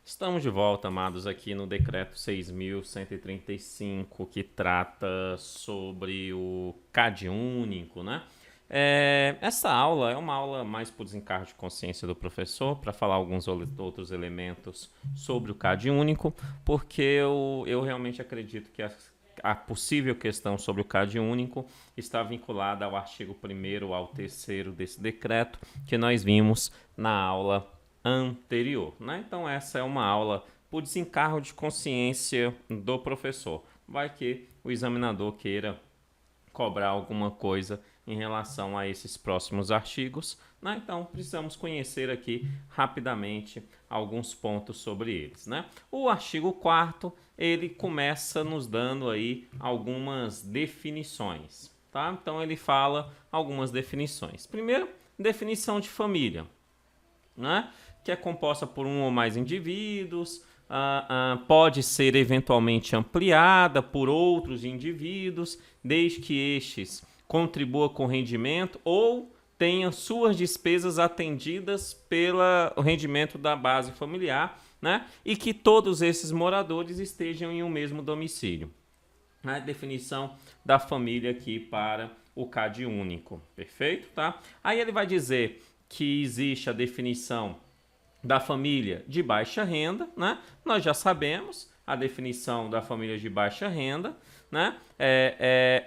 Estamos de volta, amados, aqui no Decreto 6.135, que trata sobre o CAD único, né? Essa aula é uma aula mais por desencargo de consciência do professor, para falar alguns outros elementos sobre o CAD único, porque eu realmente acredito que a possível questão sobre o CAD único está vinculada ao artigo 1º ao 3º desse decreto, que nós vimos na aula anterior, né? Então essa é uma aula por desencargo de consciência do professor. Vai que o examinador queira cobrar alguma coisa em relação a esses próximos artigos, né? Então precisamos conhecer aqui rapidamente alguns pontos sobre eles, né? O artigo 4º, ele começa nos dando aí algumas definições, tá? Então ele fala algumas definições. Primeiro, definição de família, né? Que é composta por um ou mais indivíduos, pode ser eventualmente ampliada por outros indivíduos, desde que estes contribuam com o rendimento ou tenham suas despesas atendidas pelo rendimento da base familiar, né? E que todos esses moradores estejam em um mesmo domicílio. A definição da família aqui para o CAD único, perfeito? Tá? Aí ele vai dizer que existe a definição da família de baixa renda, né? Nós já sabemos a definição da família de baixa renda, né?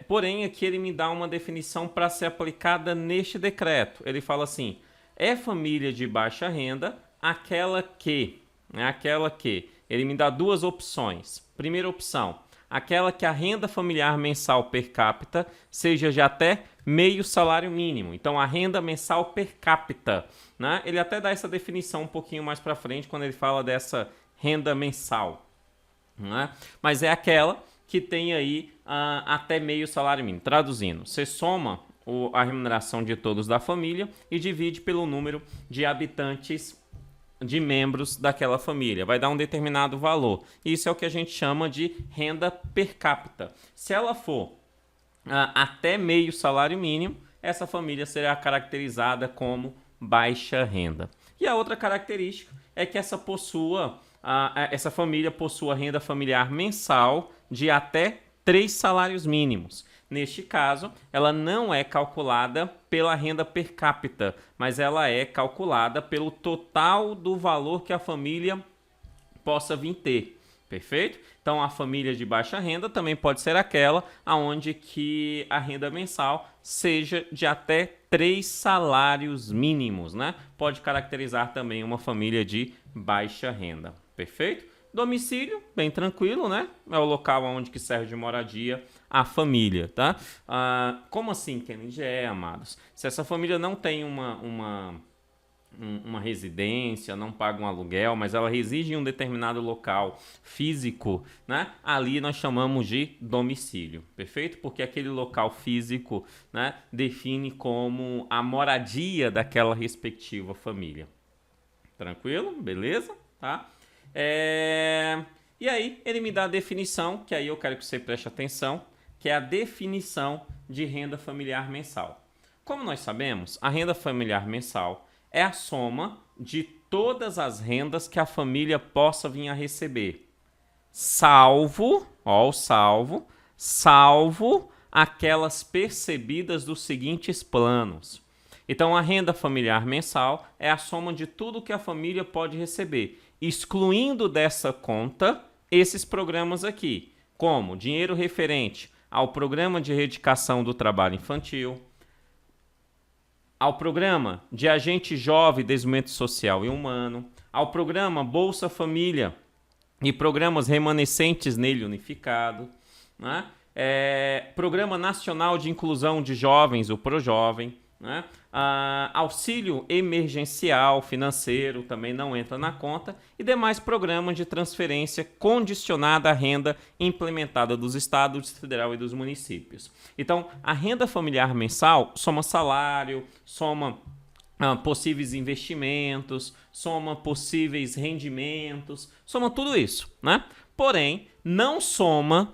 Porém, aqui ele me dá uma definição para ser aplicada neste decreto. Ele fala assim: é família de baixa renda aquela que, né? Aquela que. Ele me dá duas opções. Primeira opção, aquela que a renda familiar mensal per capita seja de até meio salário mínimo. Então, a renda mensal per capita, né? Ele até dá essa definição um pouquinho mais para frente quando ele fala dessa renda mensal, né? Mas é aquela que tem aí até meio salário mínimo. Traduzindo, você soma a remuneração de todos da família e divide pelo número de habitantes, de membros daquela família. Vai dar um determinado valor. Isso é o que a gente chama de renda per capita. Se ela for até meio salário mínimo, essa família será caracterizada como baixa renda. E a outra característica é que essa família possua renda familiar mensal de até 3 salários mínimos. Neste caso, ela não é calculada pela renda per capita, mas ela é calculada pelo total do valor que a família possa vir ter. Perfeito? Então, a família de baixa renda também pode ser aquela onde que a renda mensal seja de até 3 salários mínimos, né? Pode caracterizar também uma família de baixa renda. Perfeito? Domicílio, bem tranquilo, né? É o local onde que serve de moradia a família, tá? Como assim, Kennedy? Amados. Se essa família não tem uma residência, não paga um aluguel, mas ela reside em um determinado local físico, né? Ali nós chamamos de domicílio, perfeito? Porque aquele local físico, né, define como a moradia daquela respectiva família. Tranquilo? Beleza? Tá? E aí ele me dá a definição, que aí eu quero que você preste atenção, que é a definição de renda familiar mensal. Como nós sabemos, a renda familiar mensal é a soma de todas as rendas que a família possa vir a receber, salvo aquelas percebidas dos seguintes planos. Então, a renda familiar mensal é a soma de tudo que a família pode receber, excluindo dessa conta esses programas aqui, como dinheiro referente ao programa de erradicação do trabalho infantil, ao programa de agente jovem, desenvolvimento social e humano, ao programa Bolsa Família e programas remanescentes nele unificado, né? Programa Nacional de Inclusão de Jovens, o ProJovem, né? Auxílio emergencial financeiro também não entra na conta, e demais programas de transferência condicionada à renda implementada dos estados, do federal e dos municípios. Então, a renda familiar mensal soma salário, soma possíveis investimentos, soma possíveis rendimentos, soma tudo isso, né? Porém, não soma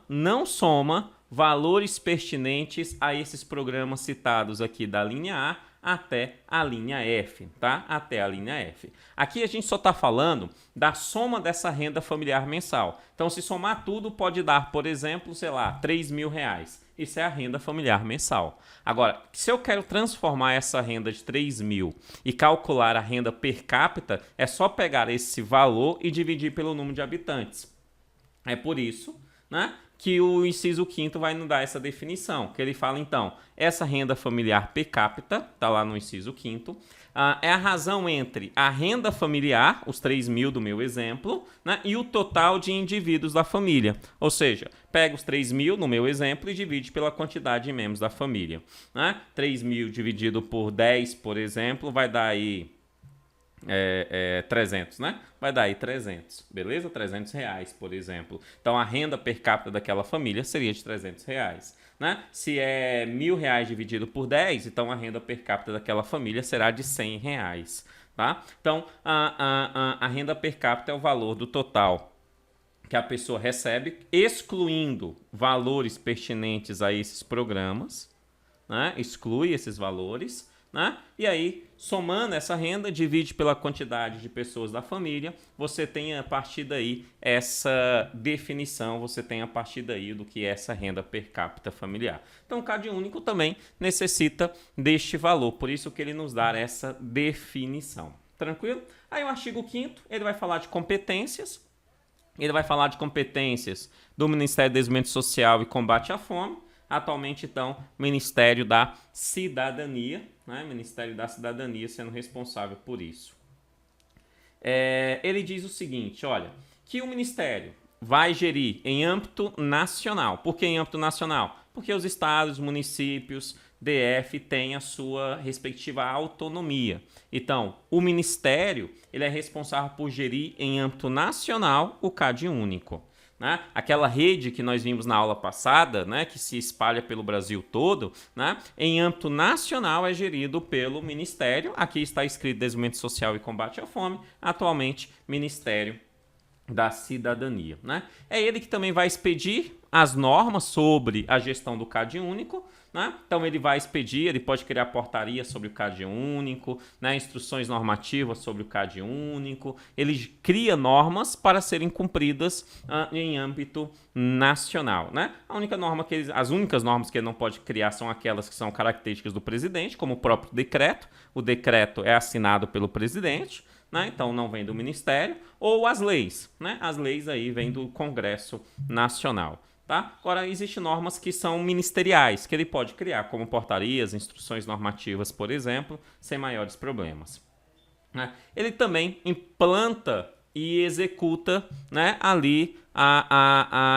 valores pertinentes a esses programas citados aqui da linha A, até a linha F, tá? Até a linha F. Aqui a gente só está falando da soma dessa renda familiar mensal. Então, se somar tudo, pode dar, por exemplo, sei lá, R$3.000. Isso é a renda familiar mensal. Agora, se eu quero transformar essa renda de 3.000 e calcular a renda per capita, é só pegar esse valor e dividir pelo número de habitantes. É por isso, né, que o inciso 5º vai nos dar essa definição, que ele fala, então, essa renda familiar per capita, está lá no inciso 5º, é a razão entre a renda familiar, os 3.000 do meu exemplo, né, e o total de indivíduos da família. Ou seja, pega os 3.000 no meu exemplo e divide pela quantidade de membros da família. Né? 3.000 dividido por 10, por exemplo, vai dar aí 300, né? Vai dar aí 300, beleza? R$300, por exemplo. Então, a renda per capita daquela família seria de R$300, né? Se é R$1.000 dividido por 10, então a renda per capita daquela família será de R$100, tá? Então, a renda per capita é o valor do total que a pessoa recebe, excluindo valores pertinentes a esses programas, né? Exclui esses valores, né? E aí, somando essa renda, divide pela quantidade de pessoas da família, você tem a partir daí essa definição, você tem a partir daí do que é essa renda per capita familiar. Então, o CadÚnico também necessita deste valor, por isso que ele nos dá essa definição. Tranquilo? Aí o artigo 5º, ele vai falar de competências. Ele vai falar de competências do Ministério do Desenvolvimento Social e Combate à Fome. Atualmente, então, Ministério da Cidadania, né? Ministério da Cidadania sendo responsável por isso. Ele diz o seguinte, olha, que o Ministério vai gerir em âmbito nacional. Por que em âmbito nacional? Porque os estados, municípios, DF têm a sua respectiva autonomia. Então, o Ministério ele é responsável por gerir em âmbito nacional o CadÚnico. Né? Aquela rede que nós vimos na aula passada, né, que se espalha pelo Brasil todo, né, em âmbito nacional é gerido pelo Ministério. Aqui está escrito Desenvolvimento Social e Combate à Fome, atualmente Ministério da Cidadania. Né? É ele que também vai expedir as normas sobre a gestão do CadÚnico. Né? Então ele vai expedir, ele pode criar portaria sobre o CadÚnico, né? Instruções normativas sobre o CadÚnico, ele cria normas para serem cumpridas em âmbito nacional. Né? As únicas normas que ele não pode criar são aquelas que são características do presidente, como o próprio decreto. O decreto é assinado pelo presidente, né? Então não vem do Ministério, ou as leis. Né? As leis aí vêm do Congresso Nacional. Tá? Agora, existem normas que são ministeriais, que ele pode criar, como portarias, instruções normativas, por exemplo, sem maiores problemas. Né? Ele também implanta e executa, né, ali,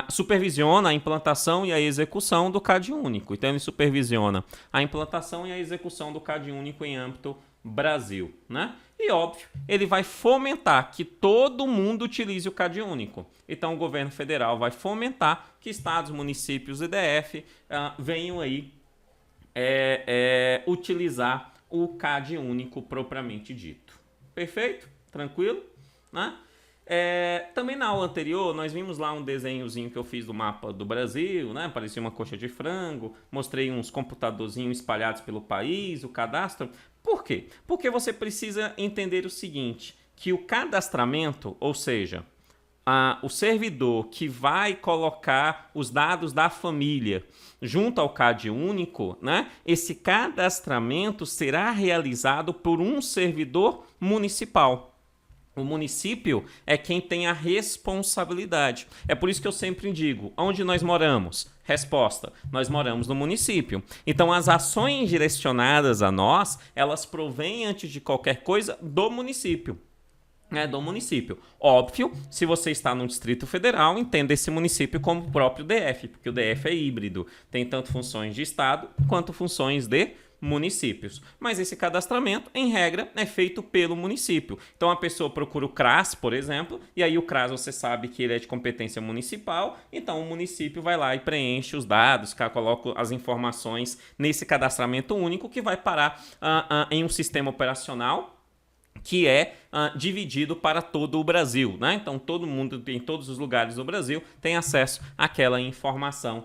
supervisiona a implantação e a execução do CadÚnico. Então, ele supervisiona a implantação e a execução do CadÚnico em âmbito Brasil. Né? E, óbvio, ele vai fomentar que todo mundo utilize o CadÚnico. Então, o governo federal vai fomentar que estados, municípios e DF venham aí utilizar o CadÚnico propriamente dito. Perfeito? Tranquilo? Né? Também na aula anterior, nós vimos lá um desenhozinho que eu fiz do mapa do Brasil, né? Parecia uma coxa de frango, mostrei uns computadorzinhos espalhados pelo país, o cadastro. Por quê? Porque você precisa entender o seguinte, que o cadastramento, ou seja, o servidor que vai colocar os dados da família junto ao CadÚnico, né? Esse cadastramento será realizado por um servidor municipal. O município é quem tem a responsabilidade. É por isso que eu sempre digo, onde nós moramos? Resposta, nós moramos no município. Então, as ações direcionadas a nós, elas provêm, antes de qualquer coisa, do município. Do município. Óbvio, se você está no Distrito Federal, entenda esse município como o próprio DF, porque o DF é híbrido. Tem tanto funções de estado quanto funções de municípios. Mas esse cadastramento, em regra, é feito pelo município. Então a pessoa procura o CRAS, por exemplo, e aí o CRAS você sabe que ele é de competência municipal, então o município vai lá e preenche os dados, coloca as informações nesse cadastramento único que vai parar em um sistema operacional que é dividido para todo o Brasil, né? Então todo mundo, em todos os lugares do Brasil, tem acesso àquela informação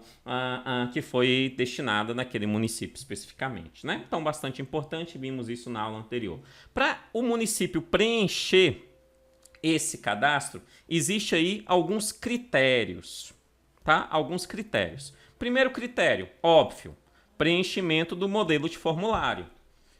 que foi destinada naquele município especificamente, né? Então bastante importante, vimos isso na aula anterior. Para o município preencher esse cadastro, existe aí alguns critérios, tá? Alguns critérios. Primeiro critério, óbvio, preenchimento do modelo de formulário.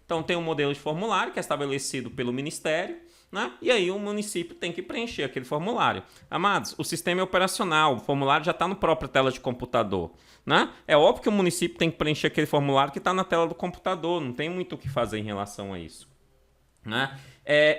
Então tem um modelo de formulário que é estabelecido pelo Ministério, né? E aí o município tem que preencher aquele formulário. Amados, o sistema é operacional, o formulário já está na própria tela de computador, né? É óbvio que o município tem que preencher aquele formulário que está na tela do computador, não tem muito o que fazer em relação a isso, né?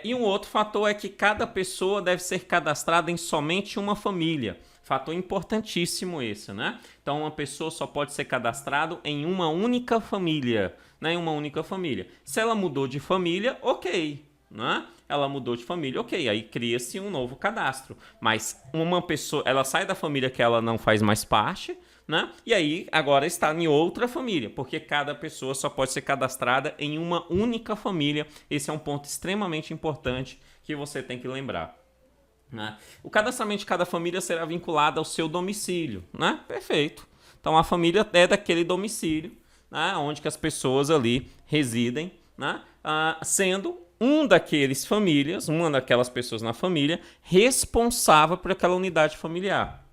E um outro fator é que cada pessoa deve ser cadastrada em somente uma família. Fator importantíssimo esse, né? Então, uma pessoa só pode ser cadastrada em uma única família, né? Em uma única família. Se ela mudou de família, ok, né? Ela mudou de família, ok, aí cria-se um novo cadastro. Mas uma pessoa, ela sai da família que ela não faz mais parte, né? E aí agora está em outra família, porque cada pessoa só pode ser cadastrada em uma única família. Esse é um ponto extremamente importante que você tem que lembrar, né? O cadastramento de cada família será vinculado ao seu domicílio, né? Perfeito. Então a família é daquele domicílio, né? Onde que as pessoas ali residem, né? Sendo uma daquelas pessoas na família responsável por aquela unidade familiar.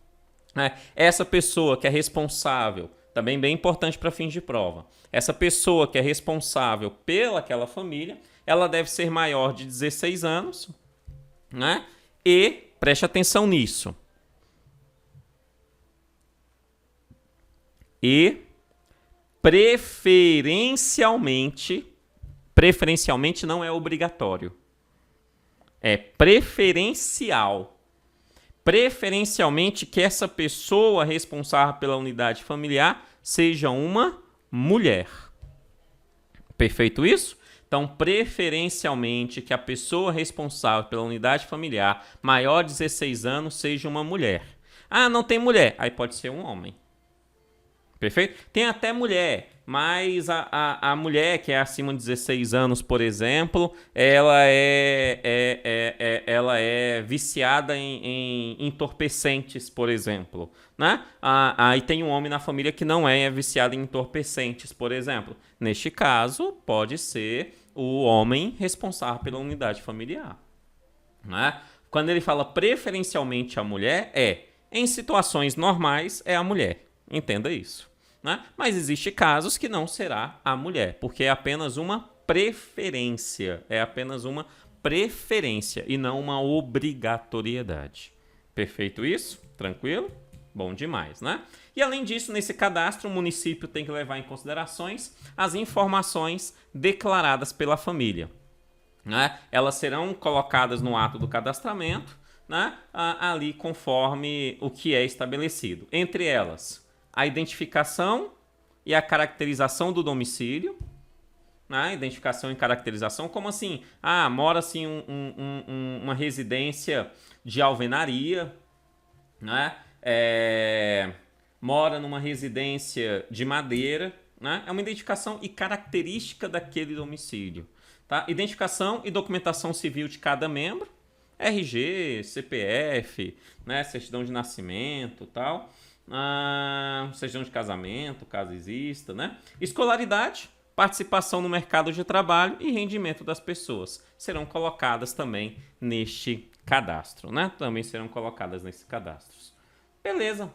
Essa pessoa que é responsável, também bem importante para fins de prova, essa pessoa que é responsável pelaquela família, ela deve ser maior de 16 anos, né? E, preste atenção nisso, e preferencialmente não é obrigatório, é preferencial. Preferencialmente que essa pessoa responsável pela unidade familiar seja uma mulher. Perfeito isso? Então, preferencialmente que a pessoa responsável pela unidade familiar maior de 16 anos seja uma mulher. Ah, não tem mulher. Aí pode ser um homem. Perfeito? Tem até mulher, mas a mulher que é acima de 16 anos, por exemplo, ela é viciada em entorpecentes, por exemplo, né? Aí tem um homem na família que não é viciado em entorpecentes, por exemplo. Neste caso, pode ser o homem responsável pela unidade familiar, né? Quando ele fala preferencialmente a mulher, em situações normais, é a mulher. Entenda isso. Né? Mas existem casos que não será a mulher, porque é apenas uma preferência. É apenas uma preferência e não uma obrigatoriedade. Perfeito isso? Tranquilo? Bom demais, né? E além disso, nesse cadastro, o município tem que levar em considerações as informações declaradas pela família, né? Elas serão colocadas no ato do cadastramento, né? Ali conforme o que é estabelecido. Entre elas, a identificação e a caracterização do domicílio, né? Identificação e caracterização, como assim? Mora-se uma residência de alvenaria, né? Mora numa residência de madeira, né? É uma identificação e característica daquele domicílio, tá? Identificação e documentação civil de cada membro, RG, CPF, né? Certidão de nascimento, tal. Certidão de casamento, caso exista, né? Escolaridade, participação no mercado de trabalho e rendimento das pessoas serão colocadas também neste cadastro, né? Também serão colocadas nesses cadastros. Beleza.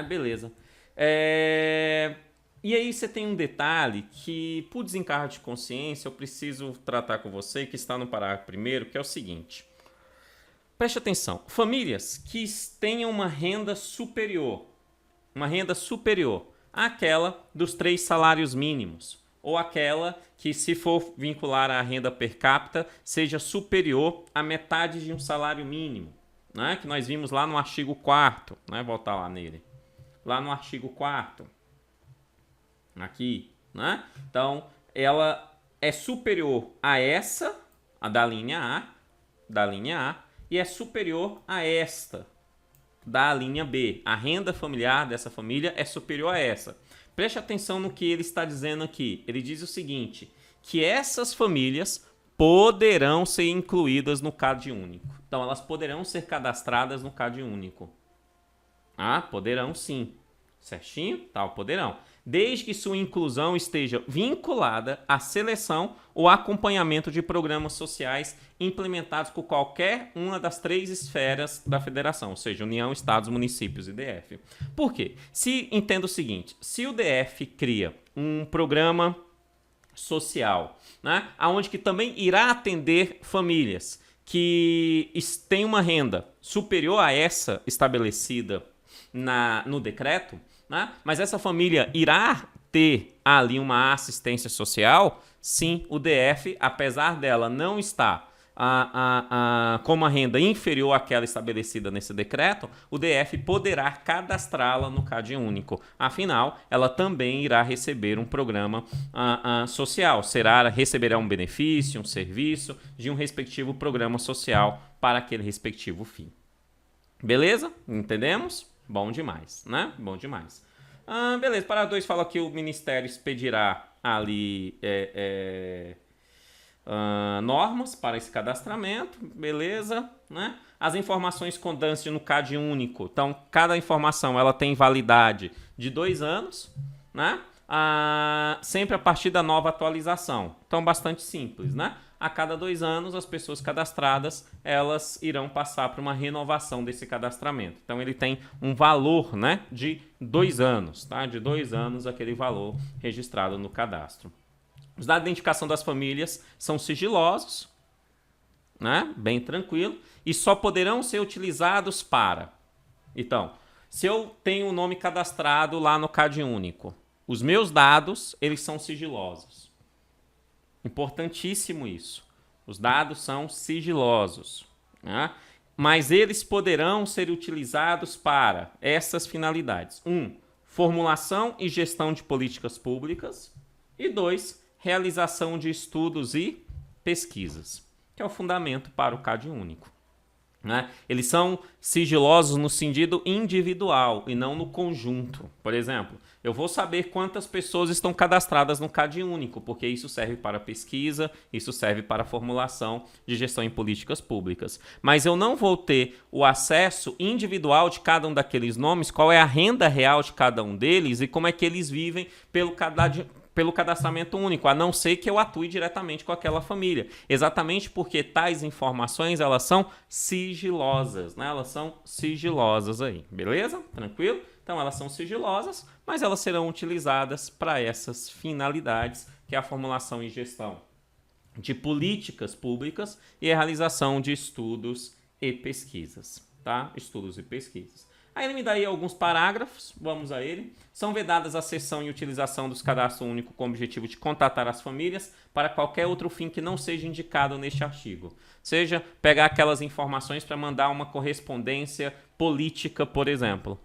Beleza. E aí você tem um detalhe que, por desencargo de consciência, eu preciso tratar com você, que está no parágrafo primeiro, que é o seguinte. Preste atenção, famílias que tenham uma renda superior àquela dos 3 salários mínimos, ou aquela que, se for vincular à renda per capita, seja superior à metade de um salário mínimo, né? Que nós vimos lá no artigo 4º, né? Voltar lá nele. Lá no artigo 4º, aqui, né? Então, ela é superior a essa, a da linha A, e é superior a esta, da linha B. A renda familiar dessa família é superior a essa. Preste atenção no que ele está dizendo aqui. Ele diz o seguinte, que essas famílias poderão ser incluídas no CAD único. Então, elas poderão ser cadastradas no CAD único. Ah, poderão sim. Certinho? Tal, poderão. Desde que sua inclusão esteja vinculada à seleção ou acompanhamento de programas sociais implementados por qualquer uma das 3 esferas da federação, ou seja, União, Estados, Municípios e DF. Por quê? Entenda o seguinte, se o DF cria um programa social, né, onde que também irá atender famílias que têm uma renda superior a essa estabelecida no decreto, né, mas essa família irá ter ali uma assistência social, sim, o DF, apesar dela não estar com uma renda inferior àquela estabelecida nesse decreto, o DF poderá cadastrá-la no CAD único. Afinal, ela também irá receber um programa social, receberá um benefício, um serviço de um respectivo programa social para aquele respectivo fim. Beleza? Entendemos? Bom demais, né? Bom demais. Beleza, parágrafo 2 fala que o Ministério expedirá ali normas para esse cadastramento, beleza, né? As informações constantes no CAD único, então cada informação ela tem validade de 2 anos, né? Sempre a partir da nova atualização, então bastante simples, né? A cada 2 anos as pessoas cadastradas elas irão passar por uma renovação desse cadastramento, então ele tem um valor, né, de 2 anos, tá? De 2 anos aquele valor registrado no cadastro. Os dados de identificação das famílias são sigilosos, né? Bem tranquilo, e só poderão ser utilizados para... Então, se eu tenho o nome cadastrado lá no CAD único, os meus dados, eles são sigilosos. Importantíssimo isso. Os dados são sigilosos, né? Mas eles poderão ser utilizados para essas finalidades. 1. Formulação e gestão de políticas públicas. E 2. Realização de estudos e pesquisas, que é o fundamento para o CAD único, né? Eles são sigilosos no sentido individual e não no conjunto. Por exemplo, eu vou saber quantas pessoas estão cadastradas no CAD único, porque isso serve para pesquisa, isso serve para formulação de gestão em políticas públicas. Mas eu não vou ter o acesso individual de cada um daqueles nomes, qual é a renda real de cada um deles e como é que eles vivem pelo cadastramento único, a não ser que eu atue diretamente com aquela família. Exatamente porque tais informações, elas são sigilosas, né? Elas são sigilosas aí, beleza? Tranquilo? Então, elas são sigilosas, mas elas serão utilizadas para essas finalidades, que é a formulação e gestão de políticas públicas e a realização de estudos e pesquisas, tá? Estudos e pesquisas. Aí ele me dá aí alguns parágrafos, vamos a ele. São vedadas a cessão e utilização dos cadastros únicos com o objetivo de contatar as famílias para qualquer outro fim que não seja indicado neste artigo. Seja pegar aquelas informações para mandar uma correspondência política, por exemplo.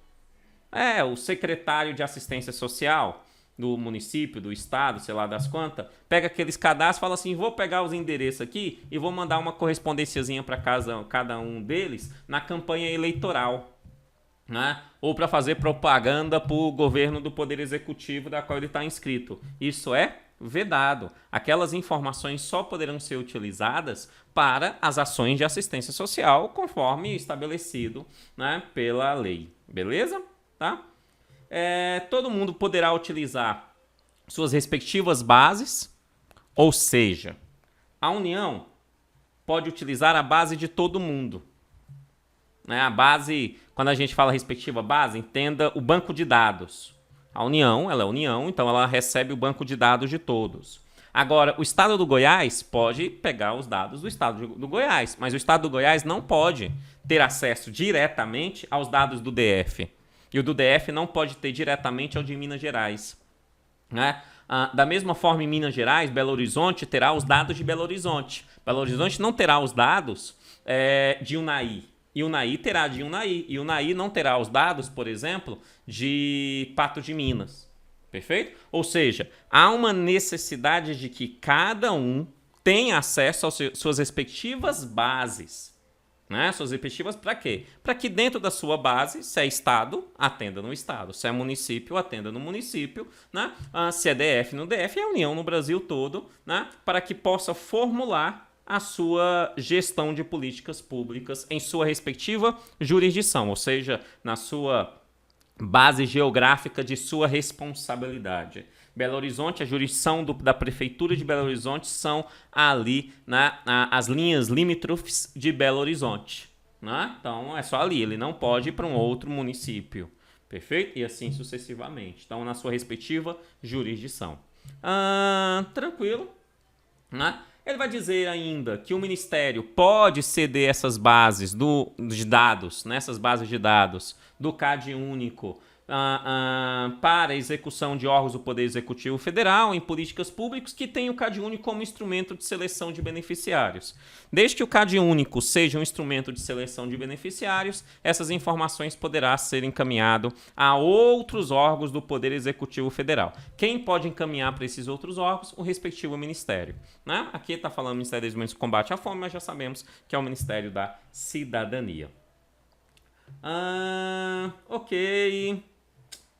O secretário de assistência social do município, do estado, sei lá das quantas, pega aqueles cadastros e fala assim, vou pegar os endereços aqui e vou mandar uma correspondênciazinha para cada um deles na campanha eleitoral. Né? Ou para fazer propaganda para o governo do Poder Executivo da qual ele está inscrito. Isso é vedado. Aquelas informações só poderão ser utilizadas para as ações de assistência social, conforme estabelecido, né, pela lei. Beleza? Tá? Todo mundo poderá utilizar suas respectivas bases, ou seja, a União pode utilizar a base de todo mundo. A base, quando a gente fala respectiva base, entenda o banco de dados. A União, ela é União, então ela recebe o banco de dados de todos. Agora, o Estado do Goiás pode pegar os dados do Estado do Goiás, mas o Estado do Goiás não pode ter acesso diretamente aos dados do DF. E o do DF não pode ter diretamente ao de Minas Gerais. Né? Da mesma forma, em Minas Gerais, Belo Horizonte terá os dados de Belo Horizonte. Belo Horizonte não terá os dados de Unai. E Unai terá de Unai. E Unai não terá os dados, por exemplo, de Pato de Minas. Perfeito? Ou seja, há uma necessidade de que cada um tenha acesso às suas respectivas bases. Né? Suas respectivas para quê? Para que dentro da sua base, se é Estado, atenda no Estado. Se é município, atenda no município. Né? Se é DF, no DF. E a União no Brasil todo. Né? Para que possa formular a sua gestão de políticas públicas em sua respectiva jurisdição, ou seja, na sua base geográfica de sua responsabilidade. Belo Horizonte, a jurisdição da Prefeitura de Belo Horizonte são ali, né, as linhas limítrofes de Belo Horizonte. Né? Então é só ali, ele não pode ir para um outro município. Perfeito? E assim sucessivamente. Então, na sua respectiva jurisdição. Tranquilo. Né? Ele vai dizer ainda que o Ministério pode ceder essas bases de dados, né? Essas bases de dados do CAD único para a execução de órgãos do Poder Executivo Federal em políticas públicas que tenham o CAD único como instrumento de seleção de beneficiários. Desde que o CAD único seja um instrumento de seleção de beneficiários, essas informações poderão ser encaminhadas a outros órgãos do Poder Executivo Federal. Quem pode encaminhar para esses outros órgãos? O respectivo ministério. Né? Aqui está falando do Ministério do Desenvolvimento e Combate à Fome, mas já sabemos que é o Ministério da Cidadania. Ok.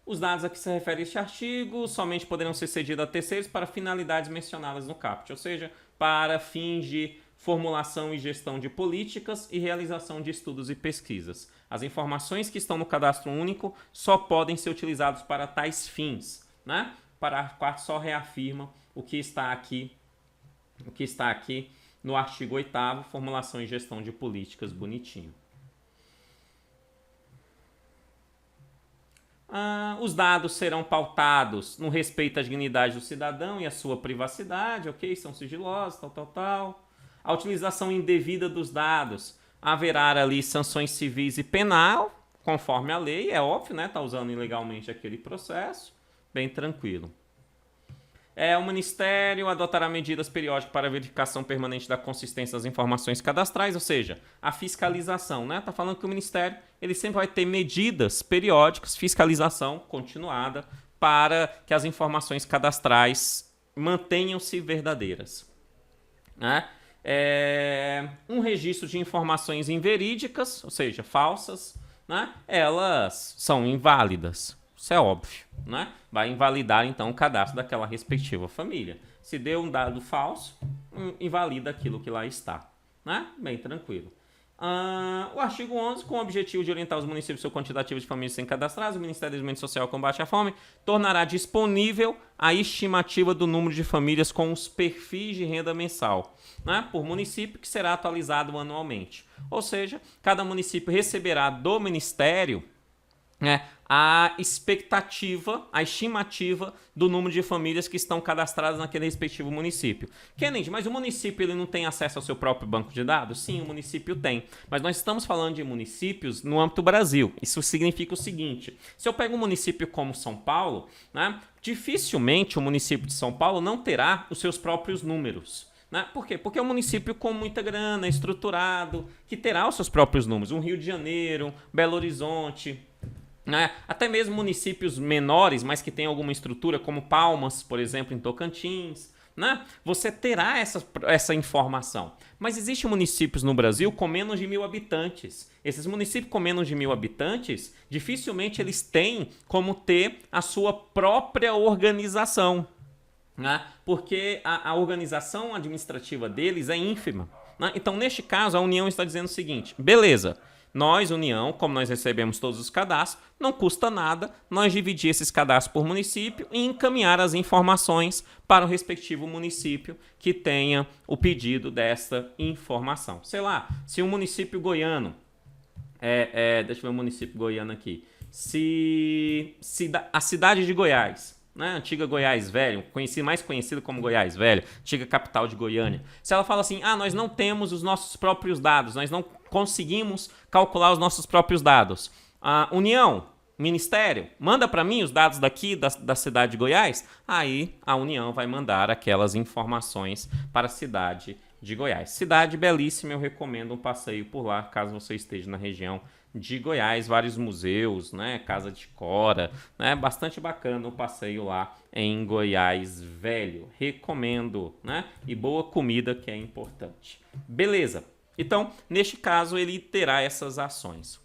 Os dados a que se refere este artigo somente poderão ser cedidos a terceiros para finalidades mencionadas no caput, ou seja, para fins de formulação e gestão de políticas e realização de estudos e pesquisas. As informações que estão no cadastro único só podem ser utilizadas para tais fins. Né? O parágrafo 4 só reafirma o que está aqui no artigo 8º, formulação e gestão de políticas, bonitinho. Os dados serão pautados no respeito à dignidade do cidadão e à sua privacidade, ok? São sigilosos, tal. A utilização indevida dos dados, haverá ali sanções civis e penal, conforme a lei, é óbvio, né? Está usando ilegalmente aquele processo, bem tranquilo. O Ministério adotará medidas periódicas para a verificação permanente da consistência das informações cadastrais, ou seja, a fiscalização, né? Tá falando que o Ministério ele sempre vai ter medidas periódicas, fiscalização continuada, para que as informações cadastrais mantenham-se verdadeiras. Né? Um registro de informações inverídicas, ou seja, falsas, né? Elas são inválidas. Isso é óbvio, né? Vai invalidar, então, o cadastro daquela respectiva família. Se deu um dado falso, invalida aquilo que lá está, né? Bem tranquilo. O artigo 11, com o objetivo de orientar os municípios sobre o quantitativo de famílias sem cadastradas, o Ministério do Desenvolvimento Social e Combate à Fome tornará disponível a estimativa do número de famílias com os perfis de renda mensal, né? Por município, que será atualizado anualmente. Ou seja, cada município receberá do Ministério a expectativa, a estimativa do número de famílias que estão cadastradas naquele respectivo município. Kennedy, mas o município ele não tem acesso ao seu próprio banco de dados? Sim, o município tem. Mas nós estamos falando de municípios no âmbito Brasil. Isso significa o seguinte: se eu pego um município como São Paulo, né, dificilmente o município de São Paulo não terá os seus próprios números. Né? Por quê? Porque é um município com muita grana, estruturado, que terá os seus próprios números. Um Rio de Janeiro, Belo Horizonte, né? Até mesmo municípios menores, mas que têm alguma estrutura, como Palmas, por exemplo, em Tocantins, né? Você terá essa informação. Mas existem municípios no Brasil com menos de 1.000 habitantes. Esses municípios com menos de 1.000 habitantes, dificilmente eles têm como ter a sua própria organização, né? Porque a organização administrativa deles é ínfima. Né? Então, neste caso, a União está dizendo o seguinte: beleza, nós, União, como nós recebemos todos os cadastros, não custa nada nós dividir esses cadastros por município e encaminhar as informações para o respectivo município que tenha o pedido dessa informação. Sei lá, se um município goiano, deixa eu ver o município goiano aqui, a cidade de Goiás, né, antiga Goiás Velho, mais conhecida como Goiás Velho, antiga capital de Goiânia. Se ela fala assim, nós não temos os nossos próprios dados, nós não conseguimos calcular os nossos próprios dados. União, Ministério, manda para mim os dados daqui da cidade de Goiás. Aí a União vai mandar aquelas informações para a cidade de Goiás. Cidade belíssima, eu recomendo um passeio por lá, caso você esteja na região de Goiás, vários museus, né, Casa de Cora, né, bastante bacana o passeio lá em Goiás Velho, recomendo, né, e boa comida que é importante. Beleza, então, neste caso, ele terá essas ações.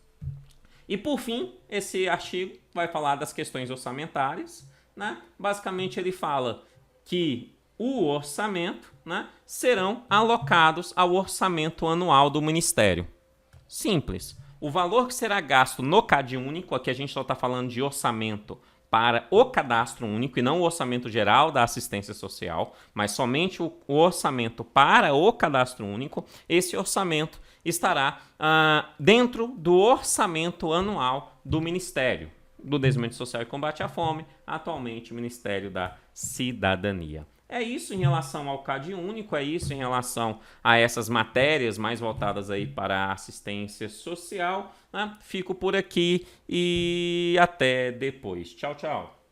E por fim, esse artigo vai falar das questões orçamentárias, né, basicamente ele fala que o orçamento, né, serão alocados ao orçamento anual do Ministério. Simples. O valor que será gasto no CAD único, aqui a gente só está falando de orçamento para o cadastro único e não o orçamento geral da assistência social, mas somente o orçamento para o cadastro único, esse orçamento estará dentro do orçamento anual do Ministério do Desenvolvimento Social e Combate à Fome, atualmente Ministério da Cidadania. É isso em relação ao CAD único, é isso em relação a essas matérias mais voltadas aí para a assistência social, né? Fico por aqui e até depois. Tchau, tchau.